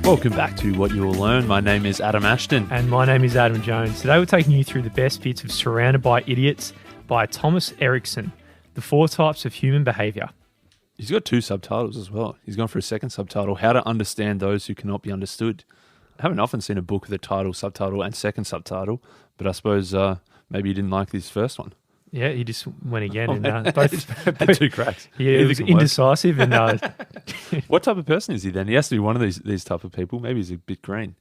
Welcome back to What You Will Learn. My name is Adam Ashton. And my name is Adam Jones. Today we're taking you through the best bits of Surrounded by Idiots by Thomas Erikson, The 4 Types of Human Behaviour. He's got 2 subtitles as well. He's gone for a second subtitle, How to Understand Those Who Cannot Be Understood. I haven't often seen a book with a title, subtitle, and second subtitle, but I suppose maybe you didn't like this first one. Yeah, he just went again. And both 2 cracks. Yeah, it was indecisive. And What type of person is he then? He has to be one of these type of people. Maybe he's a bit green.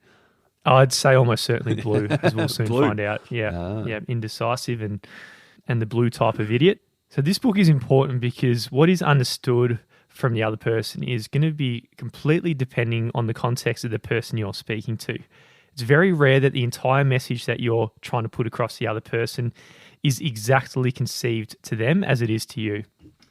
I'd say almost certainly blue, as we'll soon Blue. find out. Yeah, indecisive and the blue type of idiot. So this book is important because what is understood from the other person is going to be completely depending on the context of the person you're speaking to. It's very rare that the entire message that you're trying to put across the other person is exactly conceived to them as it is to you.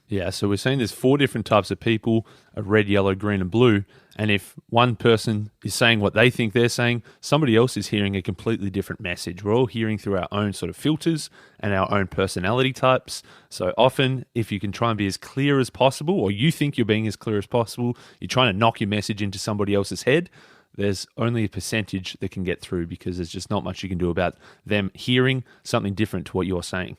Yeah, so we're saying there's 4 different types of people, red, yellow, green, and blue. And if one person is saying what they think they're saying, somebody else is hearing a completely different message. We're all hearing through our own sort of filters and our own personality types. So often, if you can try and be as clear as possible, or you think you're being as clear as possible, you're trying to knock your message into somebody else's head, there's only a percentage that can get through because there's just not much you can do about them hearing something different to what you're saying.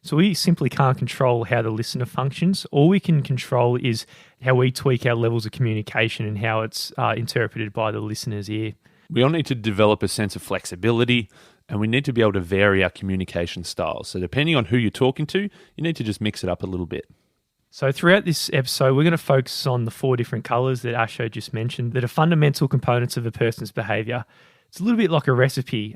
So we simply can't control how the listener functions. All we can control is how we tweak our levels of communication and how it's interpreted by the listener's ear. We all need to develop a sense of flexibility, and we need to be able to vary our communication styles. So depending on who you're talking to, you need to just mix it up a little bit. So throughout this episode, we're going to focus on the 4 different colours that Asho just mentioned that are fundamental components of a person's behaviour. It's a little bit like a recipe.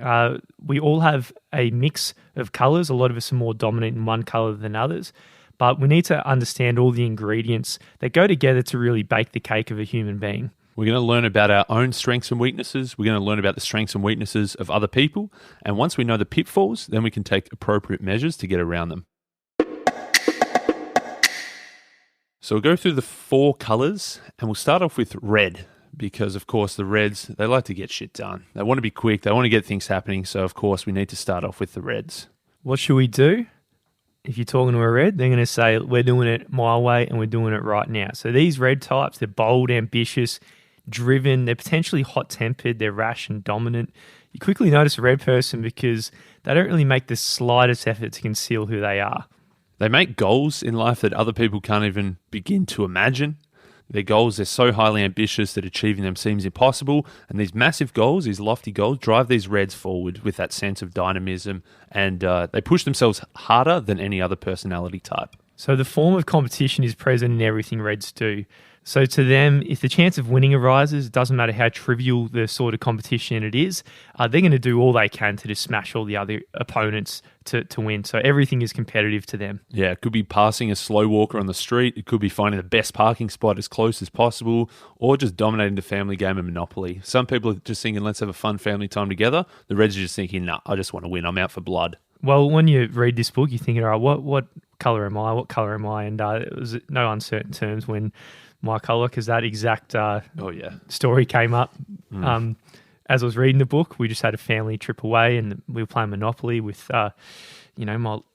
We all have a mix of colours. A lot of us are more dominant in one colour than others. But we need to understand all the ingredients that go together to really bake the cake of a human being. We're going to learn about our own strengths and weaknesses. We're going to learn about the strengths and weaknesses of other people. And once we know the pitfalls, then we can take appropriate measures to get around them. So we'll go through the 4 colours, and we'll start off with red. Because, of course, the reds, they like to get shit done. They want to be quick. They want to get things happening. So, of course, we need to start off with the reds. What should we do? If you're talking to a red, they're going to say, we're doing it my way and we're doing it right now. So these red types, they're bold, ambitious, driven. They're potentially hot-tempered. They're rash and dominant. You quickly notice a red person because they don't really make the slightest effort to conceal who they are. They make goals in life that other people can't even begin to imagine. Their goals, they're so highly ambitious that achieving them seems impossible. And these massive goals, these lofty goals, drive these reds forward with that sense of dynamism. And they push themselves harder than any other personality type. So the form of competition is present in everything reds do. So to them, if the chance of winning arises, it doesn't matter how trivial the sort of competition it is, they're going to do all they can to just smash all the other opponents to win. So everything is competitive to them. Yeah, it could be passing a slow walker on the street. It could be finding the best parking spot as close as possible, or just dominating the family game of Monopoly. Some people are just thinking, let's have a fun family time together. The Reds are just thinking, nah, I just want to win. I'm out for blood. Well, when you read this book, you're thinking, all right, what colour am I? What colour am I? And it was no uncertain terms when my colour, because that exact story came up. As I was reading the book, we just had a family trip away and we were playing Monopoly with,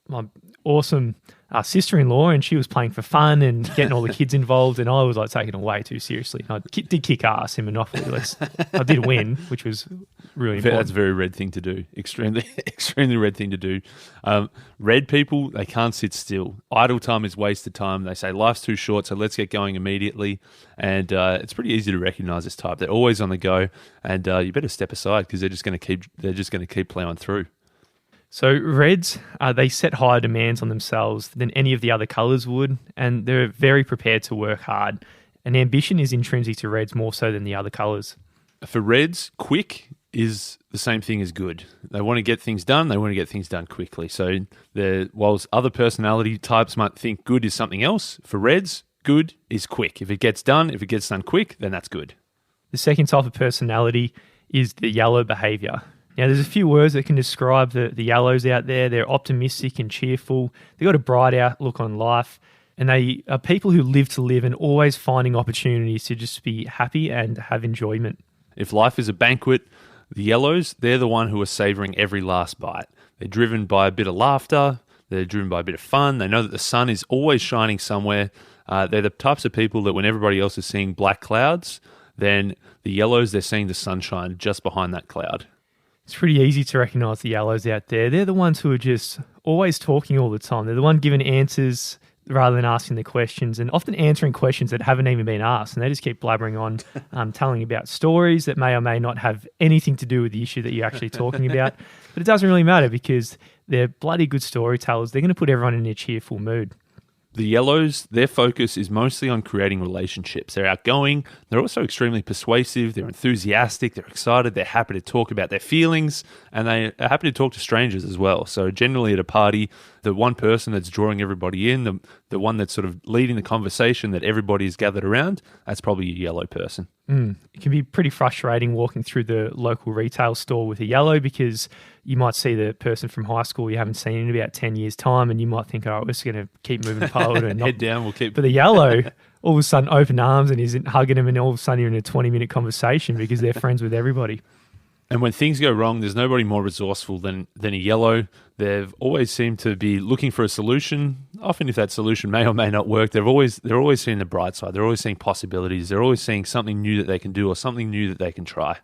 my awesome sister-in-law, and she was playing for fun and getting all the kids involved, and I was like taking it way too seriously. I did kick ass in Monopoly. I did win, which was really important. That's a very red thing to do. Extremely red thing to do. Red people, they can't sit still. Idle time is wasted time. They say life's too short, so let's get going immediately. And it's pretty easy to recognize this type. They're always on the go, and you better step aside because they're just going to keep plowing through. So reds, they set higher demands on themselves than any of the other colours would, and they're very prepared to work hard. And ambition is intrinsic to reds more so than the other colours. For reds, quick is the same thing as good. They want to get things done. They want to get things done quickly. So whilst other personality types might think good is something else, for reds, good is quick. If it gets done quick, then that's good. The second type of personality is the yellow behaviour. Now, there's a few words that can describe the yellows out there. They're optimistic and cheerful. They've got a bright outlook on life. And they are people who live to live and always finding opportunities to just be happy and have enjoyment. If life is a banquet, the yellows, they're the one who are savouring every last bite. They're driven by a bit of laughter. They're driven by a bit of fun. They know that the sun is always shining somewhere. They're the types of people that when everybody else is seeing black clouds, then the yellows, they're seeing the sunshine just behind that cloud. It's pretty easy to recognise the yellows out there. They're the ones who are just always talking all the time. They're the one giving answers rather than asking the questions, and often answering questions that haven't even been asked. And they just keep blabbering on, telling about stories that may or may not have anything to do with the issue that you're actually talking about. But it doesn't really matter because they're bloody good storytellers. They're going to put everyone in a cheerful mood. The yellows, their focus is mostly on creating relationships. They're outgoing. They're also extremely persuasive. They're enthusiastic. They're excited. They're happy to talk about their feelings, and they are happy to talk to strangers as well. So generally at a party, the one person that's drawing everybody in, the one that's sort of leading the conversation that everybody is gathered around, that's probably a yellow person. It can be pretty frustrating walking through the local retail store with a yellow because you might see the person from high school you haven't seen in about 10 years' time, and you might think, oh, we're just going to keep moving forward. And head down, we'll keep... But the yellow, all of a sudden, open arms and he's hugging him, and all of a sudden you're in a 20-minute conversation because they're friends with everybody. And when things go wrong, there's nobody more resourceful than a yellow. They've always seemed to be looking for a solution. Often if that solution may or may not work, they're always seeing the bright side. They're always seeing possibilities. They're always seeing something new that they can do or something new that they can try.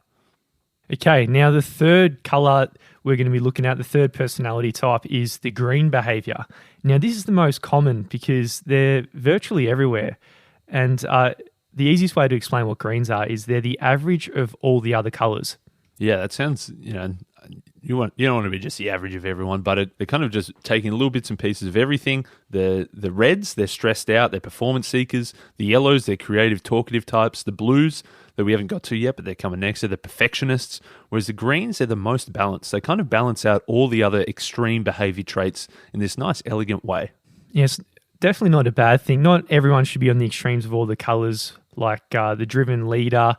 Okay, now the third colour we're going to be looking at, the third personality type, is the green behaviour. Now this is the most common because they're virtually everywhere. And the easiest way to explain what greens are is they're the average of all the other colours. Yeah, that sounds, you don't want to be just the average of everyone, but they're kind of just taking little bits and pieces of everything. The reds, they're stressed out, they're performance seekers. The yellows, they're creative, talkative types. The blues, that we haven't got to yet, but they're coming next, they're the perfectionists. Whereas the greens, they're the most balanced. They kind of balance out all the other extreme behavior traits in this nice, elegant way. Yes, definitely not a bad thing. Not everyone should be on the extremes of all the colours, like the driven leader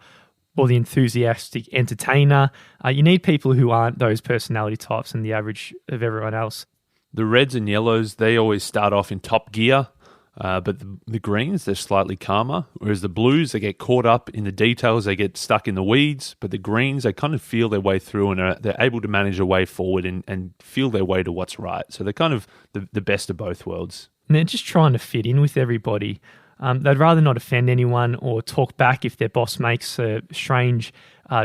or the enthusiastic entertainer. You need people who aren't those personality types and the average of everyone else. The reds and yellows, they always start off in top gear, but the greens, they're slightly calmer. Whereas the blues, they get caught up in the details, they get stuck in the weeds. But the greens, they kind of feel their way through and they're able to manage a way forward and feel their way to what's right. So they're kind of the best of both worlds. And they're just trying to fit in with everybody. They'd rather not offend anyone or talk back if their boss makes a strange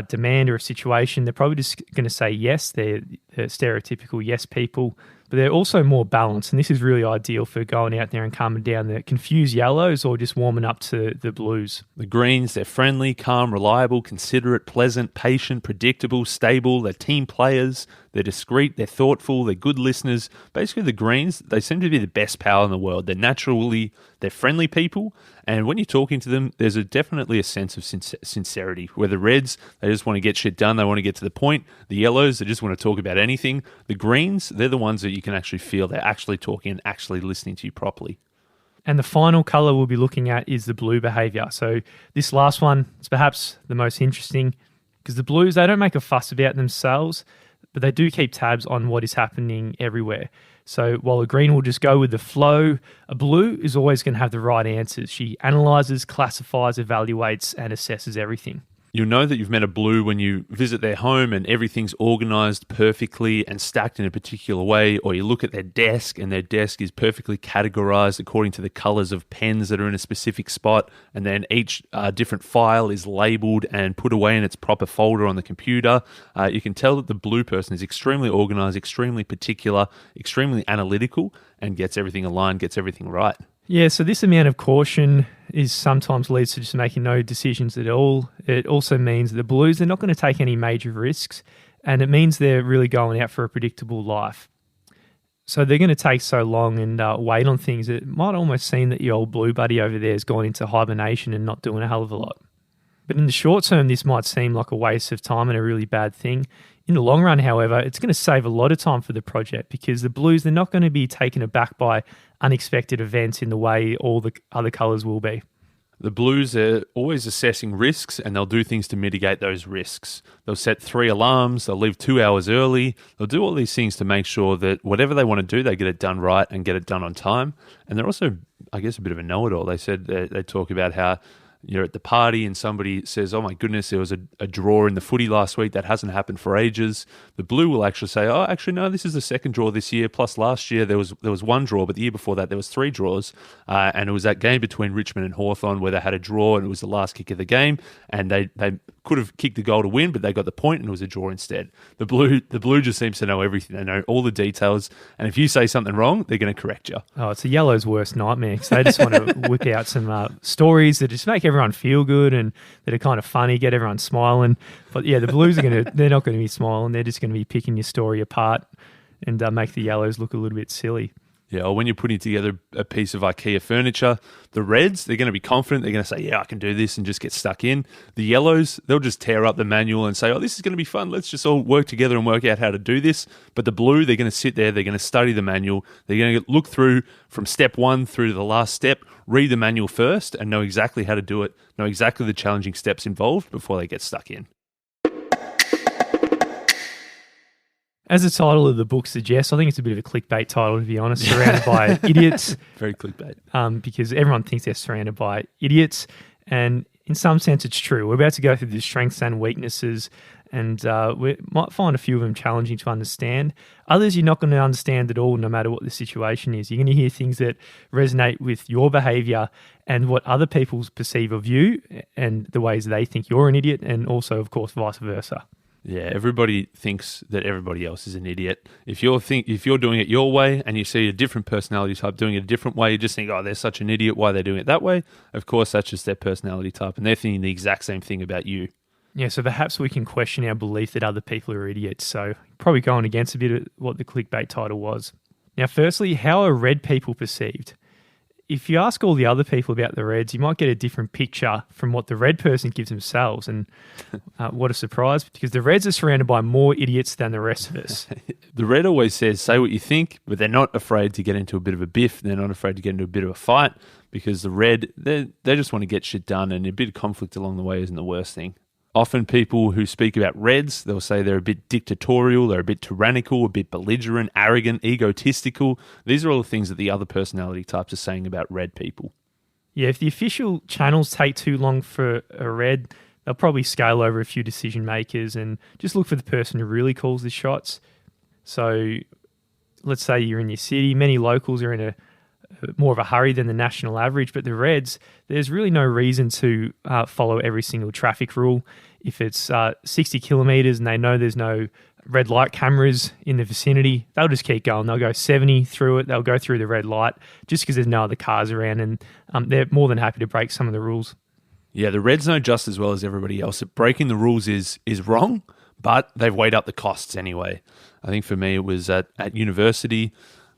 demand or a situation. They're probably just going to say yes. They're stereotypical yes people. But they're also more balanced, and this is really ideal for going out there and calming down the confused yellows or just warming up to the blues. The greens, they're friendly, calm, reliable, considerate, pleasant, patient, predictable, stable. They're team players. They're discreet, they're thoughtful, they're good listeners. Basically, the greens, they seem to be the best pal in the world. They're friendly people, and when you're talking to them, there's definitely a sense of sincerity. Where the reds, they just want to get shit done, they want to get to the point. The yellows, they just want to talk about anything. The greens, they're the ones that you can actually feel they're actually talking and actually listening to you properly. And the final colour we'll be looking at is the blue behaviour. So this last one is perhaps the most interesting because the blues, they don't make a fuss about themselves, but they do keep tabs on what is happening everywhere. So while a green will just go with the flow, a blue is always going to have the right answers. She analyzes, classifies, evaluates, and assesses everything. You'll know that you've met a blue when you visit their home and everything's organized perfectly and stacked in a particular way, or you look at their desk and their desk is perfectly categorized according to the colors of pens that are in a specific spot, and then each different file is labeled and put away in its proper folder on the computer. You can tell that the blue person is extremely organized, extremely particular, extremely analytical, and gets everything aligned, gets everything right. Yeah, so this amount of caution is sometimes leads to just making no decisions at all. It also means the blues, they're not going to take any major risks, and it means they're really going out for a predictable life. So they're going to take so long and wait on things. It might almost seem that your old blue buddy over there has gone into hibernation and not doing a hell of a lot. But in the short term, this might seem like a waste of time and a really bad thing. In the long run, however, it's going to save a lot of time for the project because the blues, they're not going to be taken aback by unexpected events in the way all the other colours will be. The blues are always assessing risks and they'll do things to mitigate those risks. They'll set 3 alarms, they'll leave 2 hours early, they'll do all these things to make sure that whatever they want to do, they get it done right and get it done on time. And they're also, I guess, a bit of a know-it-all. They said they talk about how you're at the party and somebody says, oh my goodness, there was a draw in the footy last week. That hasn't happened for ages. The blue will actually say, oh, actually, no, this is the second draw this year. Plus last year there was one draw, but the year before that there was 3 draws. And it was that game between Richmond and Hawthorn where they had a draw and it was the last kick of the game. And they could have kicked the goal to win, but they got the point and it was a draw instead. The blue just seems to know everything. They know all the details. And if you say something wrong, they're going to correct you. Oh, it's a yellow's worst nightmare because they just want to whip out some stories that just make everyone feel good and that are kind of funny, get everyone smiling. But yeah, the blues they're not going to be smiling. They're just going to be picking your story apart and make the yellows look a little bit silly. Yeah, or when you're putting together a piece of IKEA furniture, the reds, they're going to be confident. They're going to say, yeah, I can do this and just get stuck in. The yellows, they'll just tear up the manual and say, oh, this is going to be fun. Let's just all work together and work out how to do this. But the blue, they're going to sit there. They're going to study the manual. They're going to look through from step 1 through to the last step, read the manual first and know exactly how to do it, know exactly the challenging steps involved before they get stuck in. As the title of the book suggests, I think it's a bit of a clickbait title, to be honest, surrounded by idiots. Very clickbait. Because everyone thinks they're surrounded by idiots. And in some sense, it's true. We're about to go through the strengths and weaknesses, and we might find a few of them challenging to understand. Others you're not going to understand at all, no matter what the situation is. You're going to hear things that resonate with your behaviour and what other people perceive of you and the ways they think you're an idiot, and also, of course, vice versa. Yeah, everybody thinks that everybody else is an idiot. If you're doing it your way and you see a different personality type doing it a different way, you just think, oh, they're such an idiot. Why are they doing it that way? Of course, that's just their personality type, and they're thinking the exact same thing about you. Yeah, so perhaps we can question our belief that other people are idiots. So probably going against a bit of what the clickbait title was. Now, firstly, how are red people perceived? If you ask all the other people about the Reds, you might get a different picture from what the red person gives themselves. And what a surprise, because the Reds are surrounded by more idiots than the rest of us. The red always says, say what you think, but they're not afraid to get into a bit of a biff. They're not afraid to get into a bit of a fight, because the red, they just want to get shit done, and a bit of conflict along the way isn't the worst thing. Often people who speak about Reds, they'll say they're a bit dictatorial, they're a bit tyrannical, a bit belligerent, arrogant, egotistical. These are all the things that the other personality types are saying about red people. Yeah, if the official channels take too long for a red, they'll probably scale over a few decision makers and just look for the person who really calls the shots. So let's say you're in your city, many locals are in a more of a hurry than the national average, but the Reds, there's really no reason to follow every single traffic rule. If it's 60 kilometres and they know there's no red light cameras in the vicinity, they'll just keep going. They'll go 70 through it. They'll go through the red light just because there's no other cars around, and they're more than happy to break some of the rules. Yeah, the Reds know just as well as everybody else that breaking the rules is wrong, but they've weighed up the costs anyway. I think for me it was at university.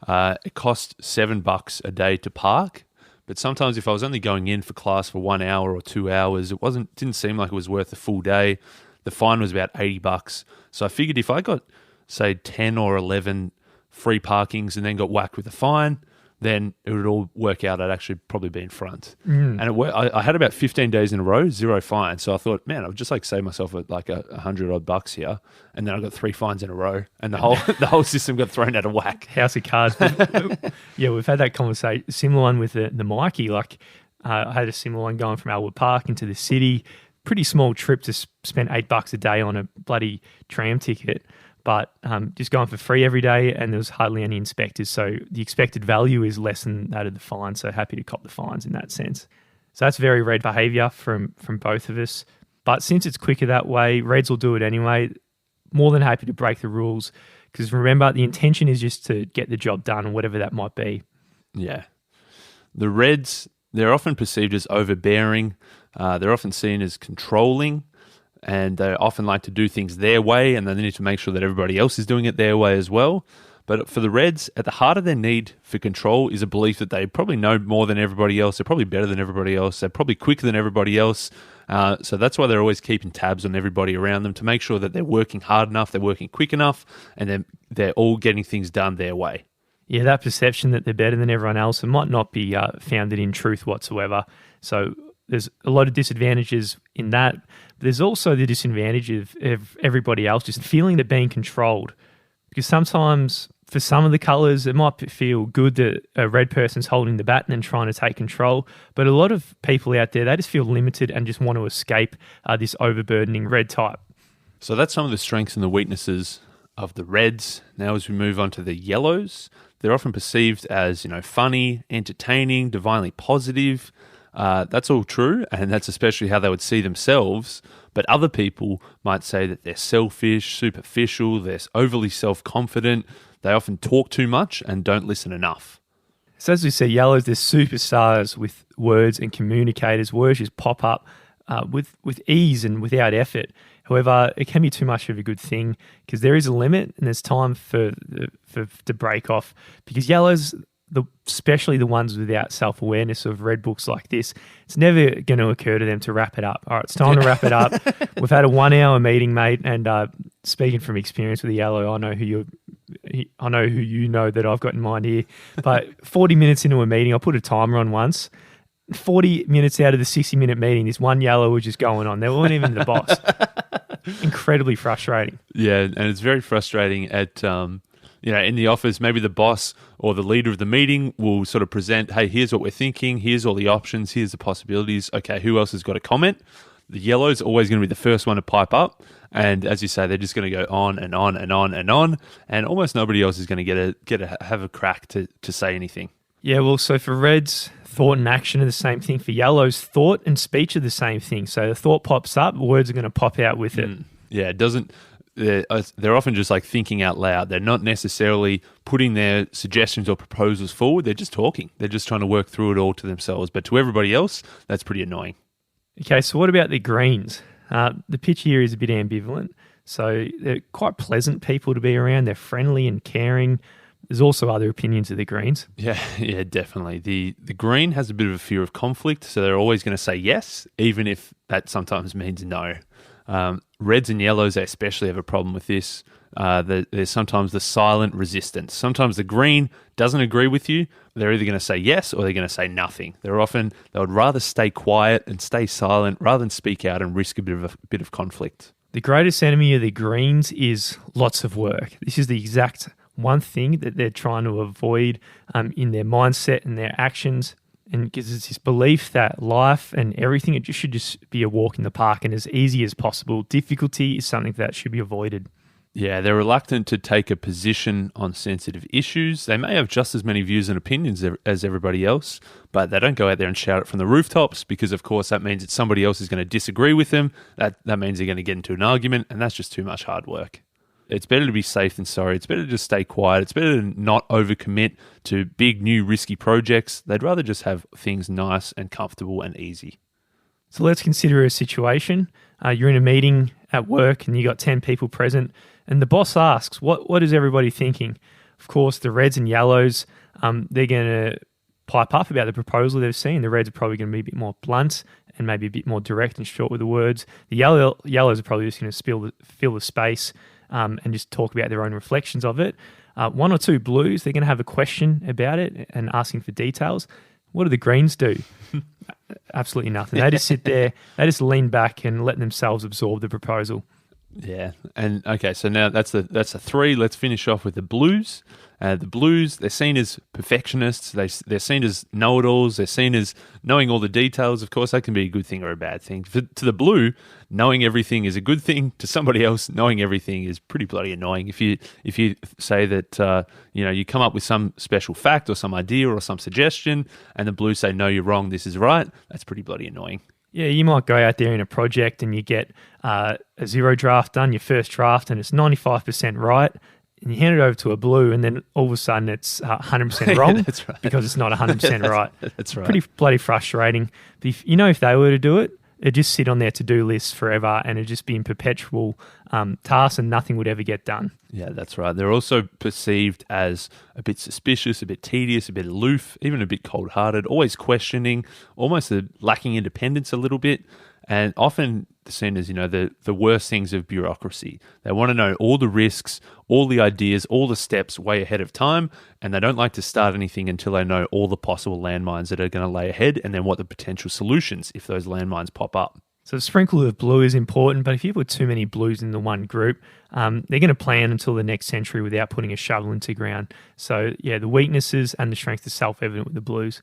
It cost $7 a day to park, but sometimes if I was only going in for class for 1 hour or 2 hours, didn't seem like it was worth a full day. The fine was about $80. So I figured if I got, say, 10 or 11 free parkings and then got whacked with a fine, then it would all work out. I'd actually probably be in front. And I had about 15 days in a row, 0 fines. So I thought, man, I'd just save myself like $100 here. And then I got 3 fines in a row, and the whole system got thrown out of whack. House of cards. Yeah, we've had that conversation, similar one with the Mikey. I had a similar one going from Albert Park into the city. Pretty small trip to spend $8 a day on a bloody tram ticket. But just going for free every day, and there was hardly any inspectors. So the expected value is less than that of the fine. So happy to cop the fines in that sense. So that's very red behaviour from both of us. But since it's quicker that way, Reds will do it anyway. More than happy to break the rules, because remember, the intention is just to get the job done, whatever that might be. Yeah. The Reds, they're often perceived as overbearing. They're often seen as controlling. And they often like to do things their way, and they need to make sure that everybody else is doing it their way as well. But for the Reds, at the heart of their need for control is a belief that they probably know more than everybody else. They're probably better than everybody else. They're probably quicker than everybody else. So that's why they're always keeping tabs on everybody around them to make sure that they're working hard enough, they're working quick enough, and they're all getting things done their way. Yeah, that perception that they're better than everyone else, it might not be founded in truth whatsoever. So there's a lot of disadvantages in that. But there's also the disadvantage of everybody else just feeling they're being controlled. Because sometimes for some of the colours, it might feel good that a red person's holding the baton and trying to take control. But a lot of people out there, they just feel limited and just want to escape this overburdening red type. So that's some of the strengths and the weaknesses of the reds. Now as we move on to the yellows, they're often perceived as, funny, entertaining, divinely positive. That's all true, and that's especially how they would see themselves. But other people might say that they're selfish, superficial, they're overly self-confident, they often talk too much and don't listen enough. So as we see, yellows, they're superstars with words and communicators. Words just pop up with ease and without effort. However, it can be too much of a good thing because there is a limit and there's time for to break off. Because yellows, especially the ones without self-awareness of read books like this, it's never going to occur to them to wrap it up. All right, it's time to wrap it up. We've had a 1 hour meeting, mate, and speaking from experience with the yellow, I know who you know that I've got in mind here. But 40 minutes into a meeting, I put a timer on once. 40 minutes out of the 60-minute meeting, this one yellow was just going on. They weren't even the boss. Incredibly frustrating. Yeah, and it's very frustrating at in the office, maybe the boss or the leader of the meeting will sort of present, hey, here's what we're thinking, here's all the options, here's the possibilities. Okay, who else has got a comment? The yellow's always going to be the first one to pipe up. And as you say, they're just going to go on and on and on and on. And almost nobody else is going to have a crack to say anything. Yeah, well, so for reds, thought and action are the same thing. For yellows, thought and speech are the same thing. So the thought pops up, words are going to pop out with it. Yeah, it doesn't. They're often just like thinking out loud. They're not necessarily putting their suggestions or proposals forward. They're just talking. They're just trying to work through it all to themselves. But to everybody else, that's pretty annoying. Okay, so what about the greens? The pitch here is a bit ambivalent. So they're quite pleasant people to be around. They're friendly and caring. There's also other opinions of the greens. Yeah, definitely. The green has a bit of a fear of conflict, so they're always going to say yes, even if that sometimes means no. Reds and yellows, they especially have a problem with this. There's sometimes the silent resistance. Sometimes the green doesn't agree with you. They're either going to say yes or they're going to say nothing. They would rather stay quiet and stay silent rather than speak out and risk a bit of conflict. The greatest enemy of the greens is lots of work. This is the exact one thing that they're trying to avoid in their mindset and their actions. And because it's this belief that life and everything, it should just be a walk in the park and as easy as possible. Difficulty is something that should be avoided. Yeah, they're reluctant to take a position on sensitive issues. They may have just as many views and opinions as everybody else, but they don't go out there and shout it from the rooftops because, of course, that means that somebody else is going to disagree with them. That means they're going to get into an argument, and that's just too much hard work. It's better to be safe than sorry. It's better to just stay quiet. It's better to not overcommit to big, new, risky projects. They'd rather just have things nice and comfortable and easy. So let's consider a situation. You're in a meeting at work and you got 10 people present and the boss asks, what is everybody thinking? Of course, the reds and yellows, they're going to pipe up about the proposal they've seen. The reds are probably going to be a bit more blunt and maybe a bit more direct and short with the words. The yellows are probably just going to fill the space and just talk about their own reflections of it. One or two blues, they're going to have a question about it and asking for details. What do the greens do? Absolutely nothing. They just sit there, they just lean back and let themselves absorb the proposal. Yeah, and okay, so now that's a 3. Let's finish off with the blues. The blues, they're seen as perfectionists. They're seen as know-it-alls. They're seen as knowing all the details. Of course, that can be a good thing or a bad thing. To the blue, knowing everything is a good thing. To somebody else, knowing everything is pretty bloody annoying. If you say that you come up with some special fact or some idea or some suggestion, and the blues say no, you're wrong, this is right, that's pretty bloody annoying. Yeah, you might go out there in a project and you get a 0 draft done, your first draft, and it's 95% right. And you hand it over to a blue, and then all of a sudden it's 100% wrong. Yeah, that's right. Because it's not 100% right. That's right. Pretty bloody frustrating. But if they were to do it, it'd just sit on their to-do list forever, and it'd just be in perpetual tasks, and nothing would ever get done. Yeah, that's right. They're also perceived as a bit suspicious, a bit tedious, a bit aloof, even a bit cold-hearted, always questioning, almost lacking independence a little bit, and often seen as, the worst things of bureaucracy. They want to know all the risks, all the ideas, all the steps way ahead of time, and they don't like to start anything until they know all the possible landmines that are going to lay ahead and then what the potential solutions if those landmines pop up. So a sprinkle of blue is important, but if you put too many blues in the one group, they're going to plan until the next century without putting a shovel into ground. So yeah, the weaknesses and the strengths are self-evident with the blues.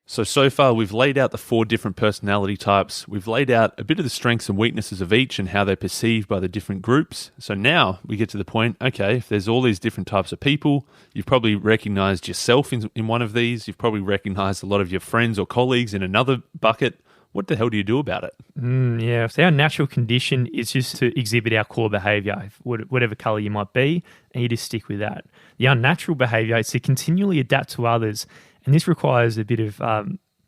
So far we've laid out the 4 different personality types. We've laid out a bit of the strengths and weaknesses of each and how they're perceived by the different groups. So now we get to the point, okay, if there's all these different types of people, you've probably recognized yourself in one of these. You've probably recognized a lot of your friends or colleagues in another bucket. What the hell do you do about it? Yeah, so our natural condition is just to exhibit our core behaviour, whatever colour you might be, and you just stick with that. The unnatural behaviour is to continually adapt to others, and this requires a bit of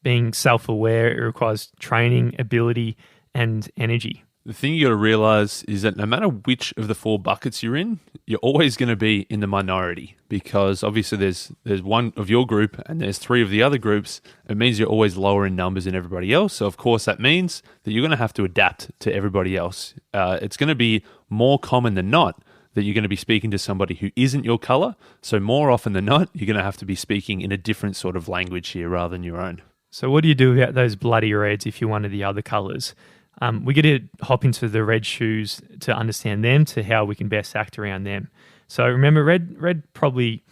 being self-aware. It requires training, ability, and energy. The thing you got to realize is that no matter which of the 4 buckets you're in, you're always going to be in the minority, because obviously there's one of your group and there's 3 of the other groups. It means you're always lower in numbers than everybody else. So of course that means that you're going to have to adapt to everybody else. It's going to be more common than not that you're going to be speaking to somebody who isn't your color. So more often than not, you're going to have to be speaking in a different sort of language here rather than your own. So what do you do about those bloody reds if you're one of the other colors? We get to hop into the red shoes to understand them, to how we can best act around them. So remember, red probably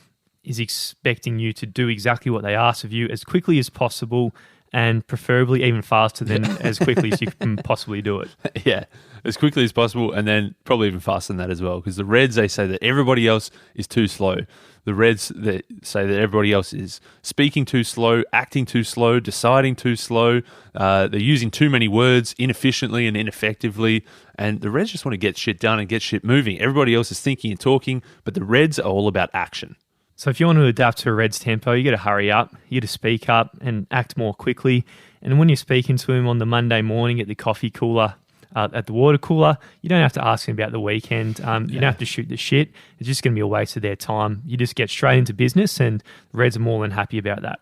is expecting you to do exactly what they ask of you as quickly as possible, and preferably even faster than as quickly as you can possibly do it. Yeah, as quickly as possible, and then probably even faster than that as well, because the reds, they say that everybody else is too slow. The reds, they say that everybody else is speaking too slow, acting too slow, deciding too slow. They're using too many words inefficiently and ineffectively, and the reds just want to get shit done and get shit moving. Everybody else is thinking and talking, but the reds are all about action. So if you want to adapt to a red's tempo, you got to hurry up, you got to speak up and act more quickly. And when you're speaking to him on the Monday morning at the coffee cooler, at the water cooler, you don't have to ask them about the weekend. You don't have to shoot the shit. It's just going to be a waste of their time. You just get straight into business, and the reds are more than happy about that.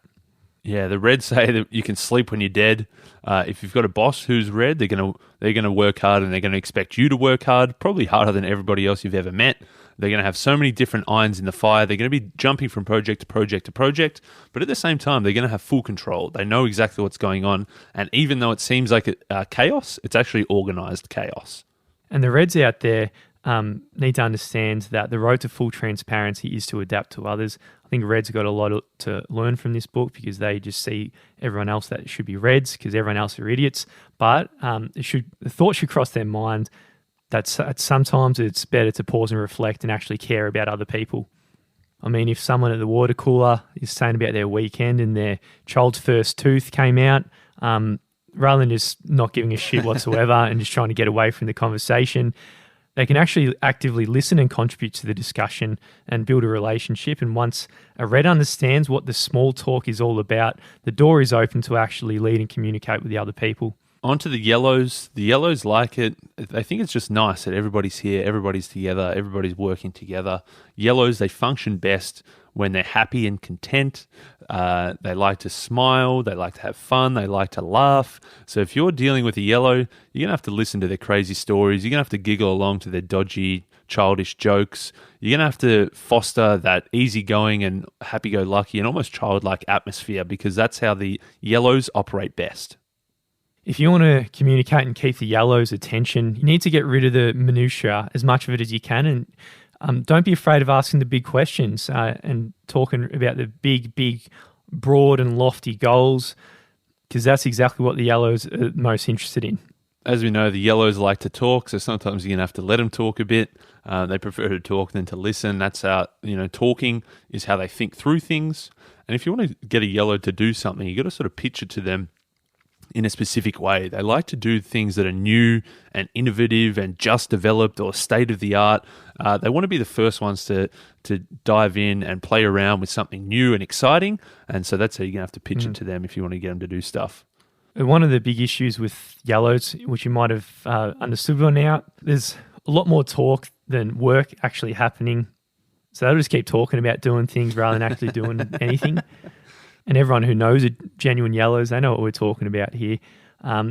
Yeah, the reds say that you can sleep when you're dead. If you've got a boss who's red, they're gonna work hard, and they're gonna expect you to work hard, probably harder than everybody else you've ever met. They're going to have so many different irons in the fire. They're going to be jumping from project to project to project, but at the same time, they're going to have full control. They know exactly what's going on, and even though it seems like chaos, it's actually organized chaos. And the reds out there need to understand that the road to full transparency is to adapt to others. I think reds have got a lot to learn from this book, because they just see everyone else that should be reds because everyone else are idiots. But the thought should cross their mind that sometimes it's better to pause and reflect and actually care about other people. I mean, if someone at the water cooler is saying about their weekend and their child's first tooth came out, rather than just not giving a shit whatsoever and just trying to get away from the conversation, they can actually actively listen and contribute to the discussion and build a relationship. And once a red understands what the small talk is all about, the door is open to actually lead and communicate with the other people. On to the yellows. The yellows like it. They think it's just nice that everybody's here, everybody's together, everybody's working together. Yellows, they function best when they're happy and content. They like to smile, they like to have fun, they like to laugh. So if you're dealing with a yellow, you're going to have to listen to their crazy stories. You're going to have to giggle along to their dodgy, childish jokes. You're going to have to foster that easygoing and happy-go-lucky and almost childlike atmosphere, because that's how the yellows operate best. If you want to communicate and keep the yellows' attention, you need to get rid of the minutiae, as much of it as you can, and don't be afraid of asking the big questions and talking about the big, broad and lofty goals, because that's exactly what the yellows are most interested in. As we know, the yellows like to talk, so sometimes you're going to have to let them talk a bit. They prefer to talk than to listen. That's how, talking is how they think through things. And if you want to get a yellow to do something, you got to sort of pitch it to them in a specific way. They like to do things that are new and innovative and just developed or state of the art. They want to be the first ones to dive in and play around with something new and exciting. And so that's how you're going to have to pitch it to them if you want to get them to do stuff. One of the big issues with yellows, which you might have understood by now, there's a lot more talk than work actually happening. So they'll just keep talking about doing things rather than actually doing anything. And everyone who knows genuine yellows, they know what we're talking about here.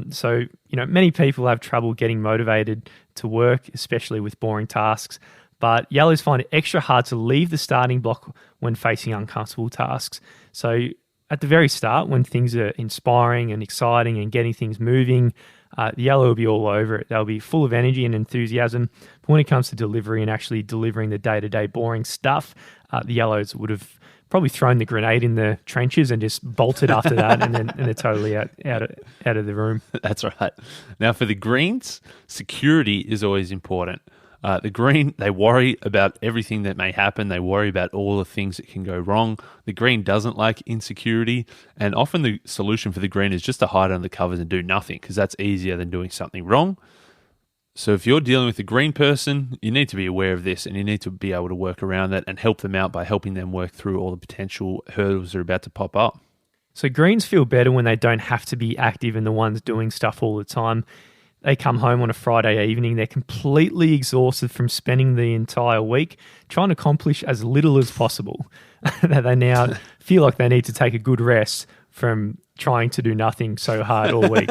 So many people have trouble getting motivated to work, especially with boring tasks. But yellows find it extra hard to leave the starting block when facing uncomfortable tasks. So at the very start, when things are inspiring and exciting and getting things moving, the yellow will be all over it. They'll be full of energy and enthusiasm. But when it comes to delivery and actually delivering the day-to-day boring stuff, the yellows would have probably thrown the grenade in the trenches and just bolted after that, and they're totally out of the room. That's right. Now, for the greens, security is always important. The green, they worry about everything that may happen. They worry about all the things that can go wrong. The green doesn't like insecurity, and often the solution for the green is just to hide under the covers and do nothing, because that's easier than doing something wrong. So if you're dealing with a green person, you need to be aware of this, and you need to be able to work around that and help them out by helping them work through all the potential hurdles that are about to pop up. So greens feel better when they don't have to be active and the ones doing stuff all the time. They come home on a Friday evening, they're completely exhausted from spending the entire week trying to accomplish as little as possible. That they now feel like they need to take a good rest from trying to do nothing so hard all week.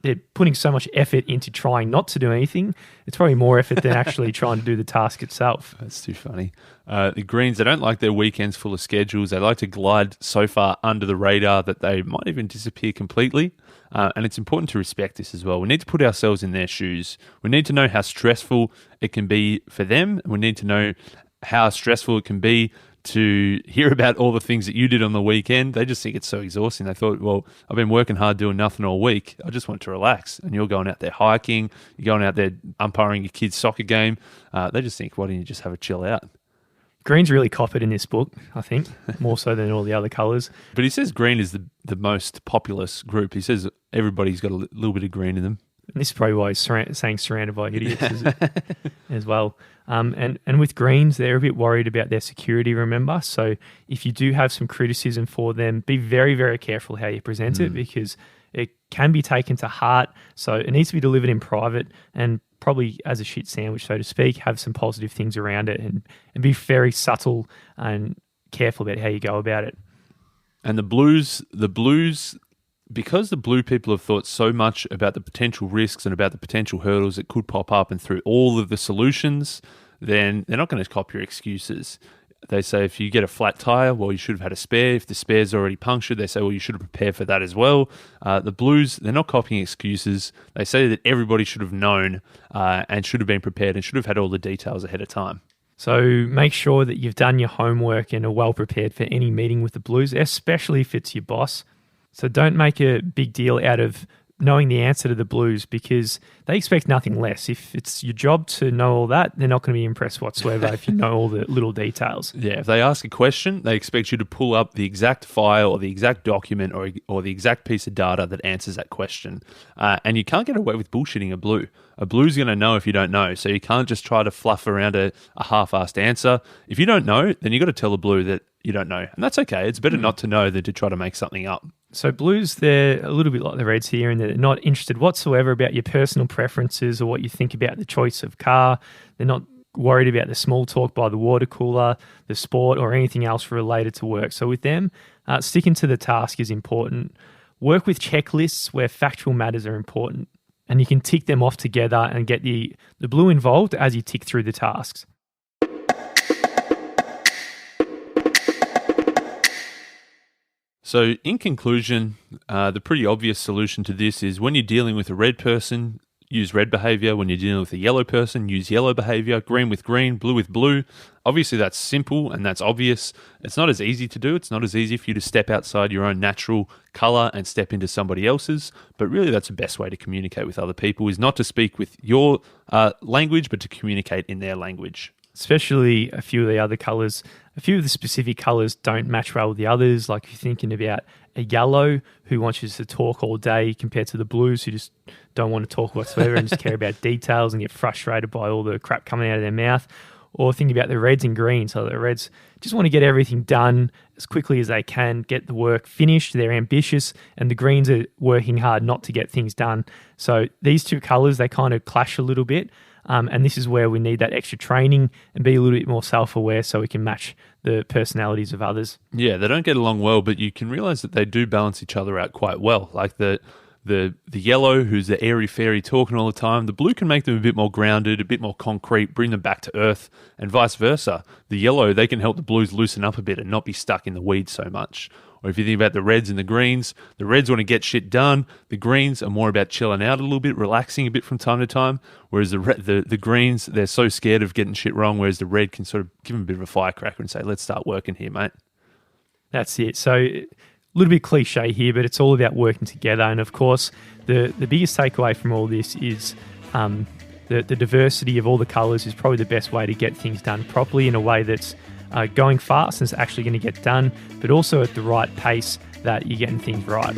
They're putting so much effort into trying not to do anything. It's probably more effort than actually trying to do the task itself. That's too funny. The greens, they don't like their weekends full of schedules. They like to glide so far under the radar that they might even disappear completely. And it's important to respect this as well. We need to put ourselves in their shoes. We need to know how stressful it can be for them. We need to know how stressful it can be to hear about all the things that you did on the weekend. They just think it's so exhausting. They thought, well, I've been working hard doing nothing all week. I just want to relax. And you're going out there hiking. You're going out there umpiring your kid's soccer game. They just think, why don't you just have a chill out? Green's really copied in this book, I think, more so than all the other colours. But he says green is the most populous group. He says everybody's got a little bit of green in them. And this is probably why he's saying surrounded by idiots as well. And with greens, they're a bit worried about their security, remember? So if you do have some criticism for them, be very, very careful how you present it, because it can be taken to heart. So it needs to be delivered in private and probably as a shit sandwich, so to speak, have some positive things around it and be very subtle and careful about how you go about it. And the blues, because the blue people have thought so much about the potential risks and about the potential hurdles that could pop up and through all of the solutions, then they're not going to cop your excuses. They say if you get a flat tire, well, you should have had a spare. If the spare's already punctured, they say, well, you should have prepared for that as well. The blues, they're not copying excuses. They say that everybody should have known and should have been prepared and should have had all the details ahead of time. So make sure that you've done your homework and are well prepared for any meeting with the blues, especially if it's your boss. So don't make a big deal out of knowing the answer to the blues, because they expect nothing less. If it's your job to know all that, they're not going to be impressed whatsoever if you know all the little details. Yeah, if they ask a question, they expect you to pull up the exact file or the exact document or the exact piece of data that answers that question. And you can't get away with bullshitting a blue. A blue's going to know if you don't know, so you can't just try to fluff around a half-assed answer. If you don't know, then you've got to tell the blue that you don't know. And that's okay. It's better not to know than to try to make something up. So blues, they're a little bit like the reds here in that they're not interested whatsoever about your personal preferences or what you think about the choice of car. They're not worried about the small talk by the water cooler, the sport, or anything else related to work. So with them, sticking to the task is important. Work with checklists where factual matters are important, and you can tick them off together and get the blue involved as you tick through the tasks. So in conclusion, the pretty obvious solution to this is when you're dealing with a red person, use red behaviour. When you're dealing with a yellow person, use yellow behaviour. Green with green, blue with blue. Obviously, that's simple and that's obvious. It's not as easy to do. It's not as easy for you to step outside your own natural colour and step into somebody else's. But really, that's the best way to communicate with other people, is not to speak with your language, but to communicate in their language. Especially a few of the other colours. A few of the specific colours don't match well with the others. Like if you're thinking about a yellow who wants you to talk all day compared to the blues who just don't want to talk whatsoever and just care about details and get frustrated by all the crap coming out of their mouth. Or think about the reds and greens. So the reds just want to get everything done as quickly as they can, get the work finished. They're ambitious, and the greens are working hard not to get things done. So these two colours, they kind of clash a little bit. And this is where we need that extra training and be a little bit more self-aware so we can match the personalities of others. Yeah, they don't get along well, but you can realize that they do balance each other out quite well. Like the yellow, who's the airy-fairy talking all the time, the blue can make them a bit more grounded, a bit more concrete, bring them back to earth, and vice versa. The yellow, they can help the blues loosen up a bit and not be stuck in the weeds so much. Or if you think about the reds and the greens want to get shit done. The greens are more about chilling out a little bit, relaxing a bit from time to time. Whereas the greens, they're so scared of getting shit wrong, whereas the red can sort of give them a bit of a firecracker and say, let's start working here, mate. That's it. So a little bit cliche here, but it's all about working together. And of course, the biggest takeaway from all this is the diversity of all the colours is probably the best way to get things done properly in a way that's going fast and it's actually going to get done, but also at the right pace that you're getting things right.